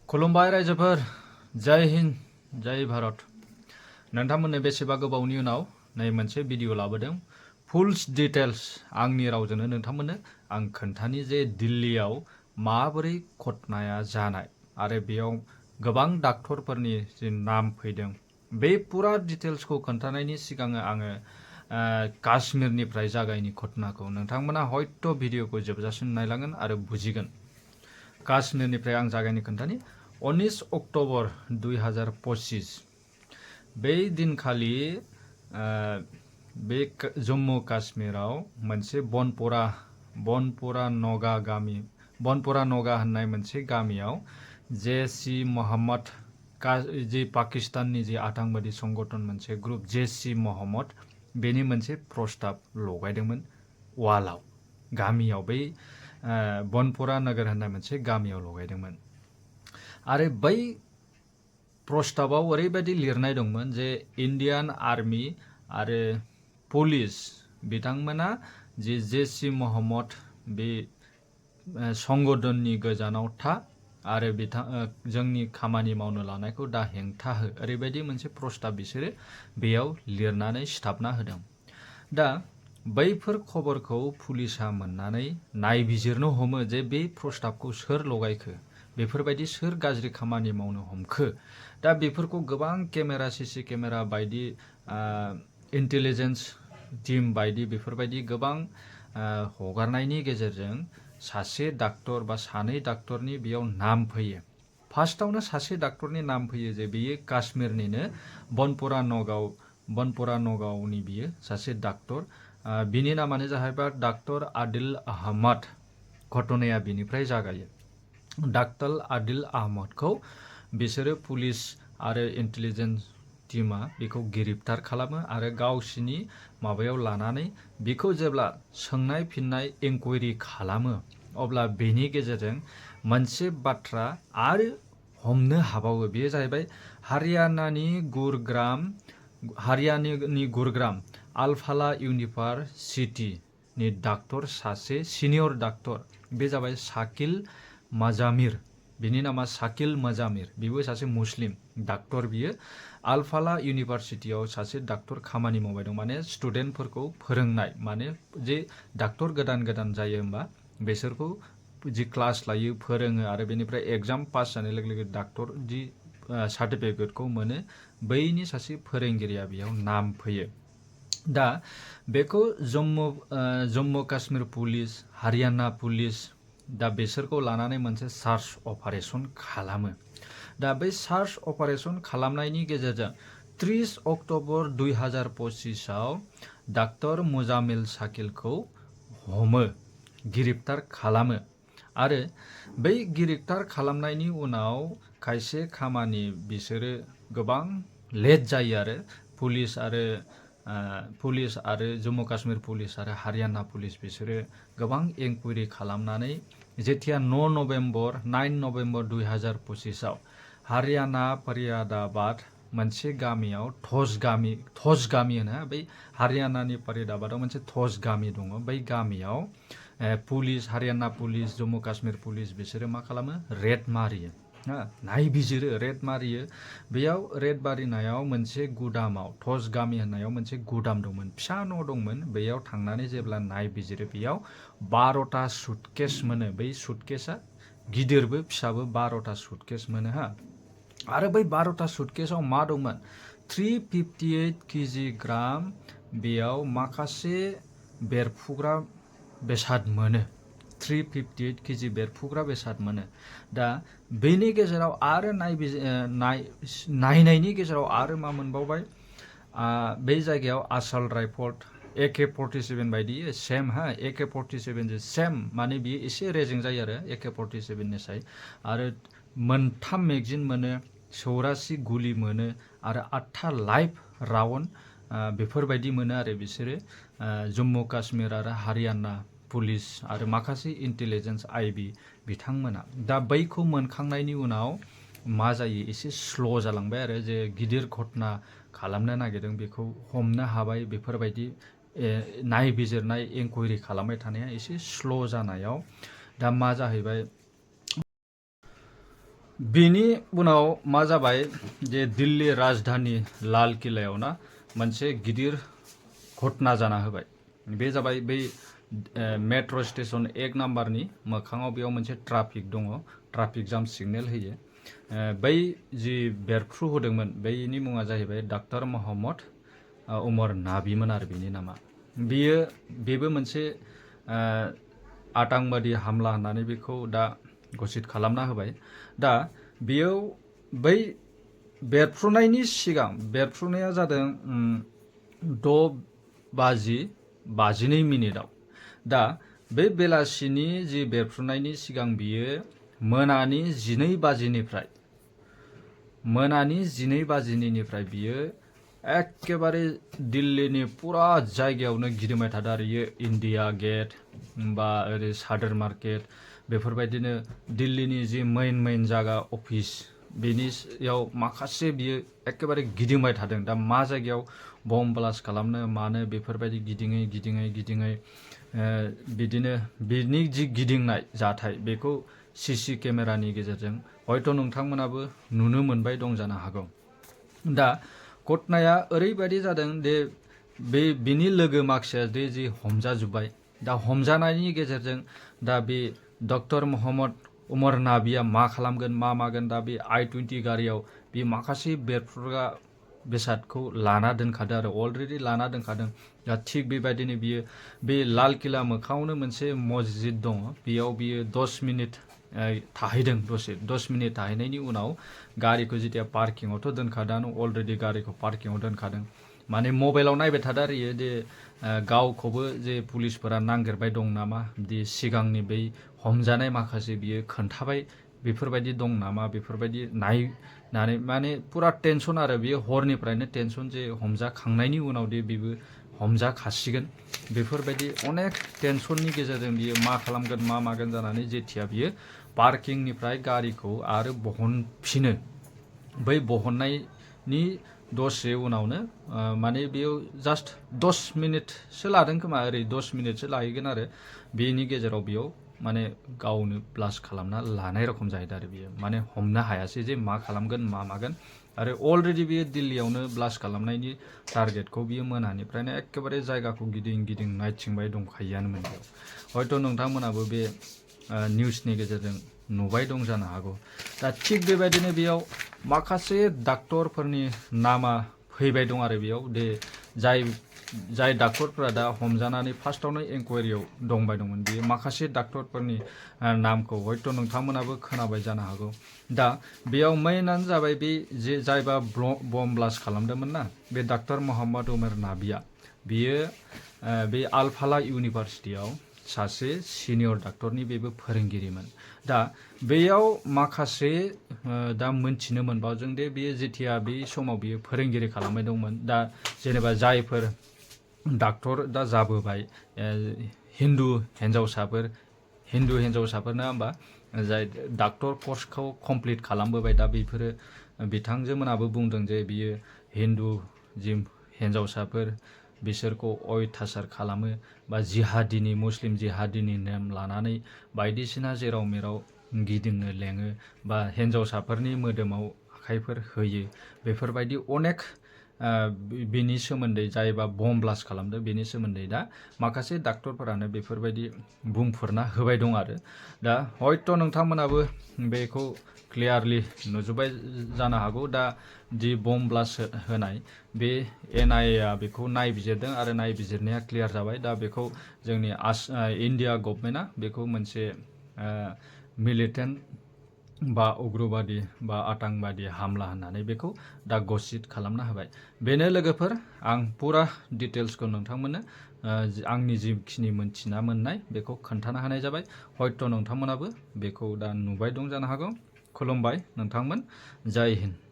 खुलुमबाय रायजोफोर जय हिन्द जय भारत नोंथांमोननो बेसेबा गोबावनि उनाव नै मोनसे भिडिअ लाबोदों फुल्स डिटेल्स आंनि रावजोंनो नोंथांमोननो आं खोन्थानि जे दिल्लीयाव माबोरै घटनाया जानाय आरो बेयाव गोबां डाक्टरफोरनि जे नाम फैदों बे पुरा डिटेल्सखौ खोन्थानायनि सिगां आङो काश्मीरनिफ्राय जागायनि घटनाखौ नोंथांमोना हयथ' भिडिअखौ जोबजासिम नायलांगोन आरो बुजिगोन काश्मीरनिफ्राय आं जागायनि खोन्थानि 19 अक्ट'बर 2025 बे दिनखालि बे जम्मु काश्मीराव मोनसे बनपुरा नगा होननाय मोनसे गामियाव जेसी मोहम्मद जे पाकिस्ताननि जे आतंकवादी संगठन मोनसे ग्रुप जेसी मोहम्मद बेनि मोनसे प्रस्ताब लगायदोंमोन वालाव गामियाव बै बनपुरा नगर होननाय मोनसे गामियाव लगायदोंमोन आरो बै प्रस्ताबाव ओरैबायदि लिरनाय दंमोन जे इन्डियान आर्मी आरो पुलिस बिथांमोना जे जेसी मोहम्मद बे संगठननि गोजानाव था आरो जोंनि खामानि मावनो लानायखौ दा हेंथा हो ओरैबायदि मोनसे प्रस्ताब बिसोरो बेयाव लिरनानै सिथाबना होदों दा बैफोर खबरखौ पुलिसा मोननानै नायबिजिरनो हमो जे बे प्रस्ताबखौ सोर लगायखो बेफोरबायदि सोर गाज्रि खामानि मावनो हमखो दा बेफोरखौ गोबां केमेरा सीसी केमेरा बायदि इन्टेलिजेन्स टीम बायदि बेफोरबायदि गोबां हगारनायनि गेजेरजों सासे डाक्टर बा सानै डाक्टरनि बेयाव नाम फैयो फार्स्टआवनो सासे डाक्टरनि नाम फैयो जे बेयो काश्मीरनिनो बनपुरा नगावनि बियो सासे डाक्टर बिनि नामानो जाहैबाय डाक्टर आदिल अहमद घटनाया बिनिफ्राय जागायो डाक्टर आदिल अहमदखौ बिसोरो पुलिस आरो इन्टेलिजेन्स टीमा बेखौ गिरफ्तार खालामो आरो गावसिनि माबायाव लानानै बेखौ जेब्ला सोंनाय फिननाय इनकुवेरि खालामो अब्ला बेनि गेजेरजों मोनसे बाथ्रा आरो हमनो हाबावो बेयो जाहैबाय हारियानानि गुरुग्राम आलफाला इउनिभारसिटिनि डाक्टर सासे सिनियर डाक्टर बे जाबाय शाकिल मजामिर बिनि नामा शाकिल मजामिर बेबो सासे मुस्लिम डाक्टर बियो आलफाला इउनिभारसिटियाव सासे डाक्टर खामानि मावबाय दं माने स्टुडेन्टफोरखौ फोरोंनाय माने जे डाक्टर गोदान जायो होमबा बेसोरखौ जि क्लास लायो फोरोङो आरो बेनिफ्राय एग्जाम पास जानाय लोगो लोगो डाक्टर जि सार्टिफिकेटखौ मोनो बैनि सासे फोरोंगिरिया बेयाव नाम फैयो दा बेखौ जम्मु काश्मीर पुलिस हारियाना पुलिस दा बेसोरखौ लानानै मोनसे सार्च अपारेशन खालामो दा बै सार्च अपारेशन खालामनायनि गेजेरजों 30 अक्ट'बर 2025आव डाक्टर मुजामिल शाकिलखौ हमो गिरफ्तार खालामो आरो बै गिरफ्तार खालामनायनि उनाव खायसे खामानि बिसोरो गोबां लेट जायो आरो पुलिस आरो जम्मु काश्मीर पुलिस आरो हारियाना पुलिस बिसोरो गोबां इनकुवेरि खालामनानै जेथिया 9 नभेम्बर 2025आव हारियाना फरिदाबाद मोनसे गामियाव थस गामि होनो बै हारियानानि फरिदाबादाव मोनसे थस गामि दङ बै गामियाव police Haryana police Jammu Kashmir police बिसोरो मा खालामो रेड मारियो नायबिजिरो रेड मारियो बेयाव रेड मारिनायाव मोनसे गुदामाव थस गामि होननायाव मोनसे गुदाम दंमोन फिसा न' दंमोन बेयाव थांनानै जेब्ला नायबिजिरो बेयाव 12टा सुटकेस मोनो बै सुटकेसा गिदिरबो फिसाबो 12टा सुटकेस मोनो आरो बै 12टा सुटकेसाव मा दंमोन 358 किजिग्राम बेयाव माखासे बेरफुग्रा बेसाद मोनो 358 केजि बेरफुग्रा बेसाद मोनो दा बेनि गेजेराव आरो नायनायनि गेजेराव आरो मा मोनबावबाय बे जायगायाव आसल राइफल AK-47 बायदि सेम AK-47 जों सेम माने बियो एसे रेजें जायो आरो AK-47 निसाय आरो 3 मेगजिन मोनो 84 गुलि मोनो आरो 8था लाइभ राउन्ड बेफोरबायदि मोनो आरो बिसोरो जम्मु काश्मीर आरो हारियाना पुलिस आरो माखासे इन्टेलिजेन्स IB बिथांमोना दा बैखौ मोनखांनायनि उनाव मा जायो एसे स्ल' जालांबाय आरो जे गिदिर घटना खालामनो नागिरदों बेखौ हमनो हाबाय बेफोरबायदि नायबिजिरनाय इनकुवेरि खालामबाय थानाया एसे स्ल' जानायाव दा मा जाहैबाय बिनि उनाव मा जाबाय जे दिल्ली राजधानी लाल किलायाव ना मोनसे गिदिर घटना जाना होबाय। बे जाबाय बै मेट्र' स्टेशन 1 नाम्बारनि मोखाङाव बेयाव मोनसे ट्राफिक दङ, ट्राफिक जाम सिगनेल होयो। बै जि बेरफ्रु होदोंमोन बैनि मुङा जाहैबाय डाक्टर मोहम्मद उमर नाबीमोन आरो बिनि नामा। बेबो मोनसे आतंकबादि हामला होननानै बेखौ दा घोषित खालामना होबाय। दा बेयाव बै बेरफ्रुनायनि सिगां बेरफ्रुनाया जादों 6:52 दा बे बेलासिनि जि बेरफ्रुनायनि सिगां बियो मोनानि 12 बाजिनिफ्राय बियो एखेबारे दिल्लीनि पुरा जायगायावनो गिदिंबाय थादों आरो इयो इन्डिया गेट बा ओरै सादर मार्केट बेफोरबायदिनो दिल्लीनि जि मेइन जायगा अफिस बेनियाव माखासे बियो एखेबारे गिदिंबाय थादों। दा मा जायगायाव बम ब्लास्ट खालामनो मानो बेफोरबायदि गिदिङै बिदिनो बिनि जि गिदिंनाय जाथाय बेखौ सीसी केमेरानि गेजेरजों हयथ' नोंथांमोनाबो नुनो मोनबाय दं जानो हागौ। दा घटनाया ओरैबायदि जादों दे बिनि लोगो माखासेया जि हमजाजोब्बाय। दा हमजानायनि गेजेरजों दा बे डक्टर मोहम्मद उमर नाबीया मा खालामगोन मा मागोन दा बे I-20 गारियाव बे माखासे बेरफ्रुग्रा बेसादखौ लाना दोनखादों आरो अलरेडि लाना दोनखादों। दा थिग बेबायदिनो बियो बे लाल किला मोखाङावनो मोनसे मस्जिद दङ, बेयाव बियो 10 मिनिट थाहैदों। 10 मिनिट थाहैनायनि उनाव गारिखौ जेथिया पार्किंआवथ' दोनखादों, अलरेडि गारिखौ पार्किंआव दोनखादों। माने मबाइलाव नायबाय थादों आरो इयो दे गावखौबो जे पुलिसफोरा नागिरबाय दं नामा, दि सिगांनि बै हमजानाय माखासे बियो खोन्थाबाय बेफोरबायदि दं नामा बेफोरबायदि नायनानै माने पुरा टेनसन आरो बियो हरनिफ्रायनो टेनसन जे हमजाखांनायनि उनाव दे बेबो हमजाखासिगोन बेफोरबायदि अनेक टेनसननि गेजेरजों बियो मा खालामगोन मा मागोन जानानै जेथिया बियो पार्किंनिफ्राय गारिखौ आरो बहनफिनो, बै बहननायनि दसे उनावनो माने बेयाव जास्ट 10 मिनिटसो लादों खोमा, ओरै 10 मिनिटसो लाहैगोन आरो बेनि गेजेराव बेयाव माने गावनो ब्लास्ट खालामना लानाय रखम जाहैदों आरो बियो माने हमनो हायासै जे मा खालामगोन मा मागोन। आरो अलरेडि बियो दिल्लीयावनो ब्लास्ट खालामनायनि टारगेटखौ बियो मोनानिफ्रायनो एखेबारे जायगाखौ गिदिं नायथिंबाय दंखायोआनोमोन बेयाव। हयथ' नोंथांमोनाबो बे निउसनि गेजेरजों नुबाय दं जानो हागौ। दा थिग बेबायदिनो बेयाव माखासे डाक्टरफोरनि नामा फैबाय दं आरो बेयाव दे जाय डाक्टरफोरा दा हमजानानै फार्स्टआवनो इनकुवारियाव दंबाय दंमोन बेयो माखासे डाक्टरफोरनि नामखौ हयथ' नोंथांमोनाबो खोनाबाय जानो हागौ। दा बेयाव मेइनानो जाबाय बे जायबा बम ब्लास्ट खालामदोंमोन ना बे डाक्टर मोहम्मद उमर नाबीया, बियो बे आल-फालाह इउनिभारसिटियाव सासे सिनियर डाक्टरनि बेबो फोरोंगिरिमोन। दा बेयाव माखासे दा मोनथिनो मोनबावदों दे बेयो जेथिया बे समाव बियो फोरोंगिरि खालामबाय दंमोन, दा जेनेबा जायफोर डाक्टर दा जाबोबाय हिन्दु हिन्जावसाफोर ना होमबा, जाय डाक्टर कर्सखौ कमप्लिट खालामबोबाय, दा बेफोरो बिथांजोमोनाबो बुंदों जे बियो हिन्दु जि हिन्जावसाफोर बिसोरखौ अयथासार खालामो बा जिहादिनि मुस्लिम जिहादिनि नेम लानानै बायदिसिना जेराव मेराव गिदिंनो लेङो बा हिन्जावसाफोरनि मोदोमाव आखाइफोर होयो बेफोरबायदि अनेक बिनि सोमोन्दै जायबा बम ब्लास्ट खालामदों बेनि सोमोन्दै दा माखासे डाक्टरफोरानो बेफोरबायदि बुंफोरना होबाय दं आरो। दा हयथ' नोंथांमोनाबो बेखौ क्लियारलि नुजोब्बाय जानो हागौ। दा जि बम ब्लास्ट होनाय बे NIA बेखौ नायबिजिरदों आरो नायबिजिरनाया क्लियार जाबाय। दा बेखौ जोंनि इन्डिया गभर्नमेन्टआ बेखौ मोनसे मिलिटेन्ट बा उग्रबादि बा आतंकबादि हामला होननानै बेखौ दा घोषित खालामना होबाय। बेनो लोगोफोर, आं पुरा डिटेल्सखौ नोंथांमोननो आंनि जिखिनि मोनथिना मोननाय बेखौ खोन्थाना होनाय जाबाय। हयथ' नोंथांमोनाबो बेखौ दा नुबाय दं जानो हागौ। खुलुमबाय नोंथांमोन, जय हिन्द।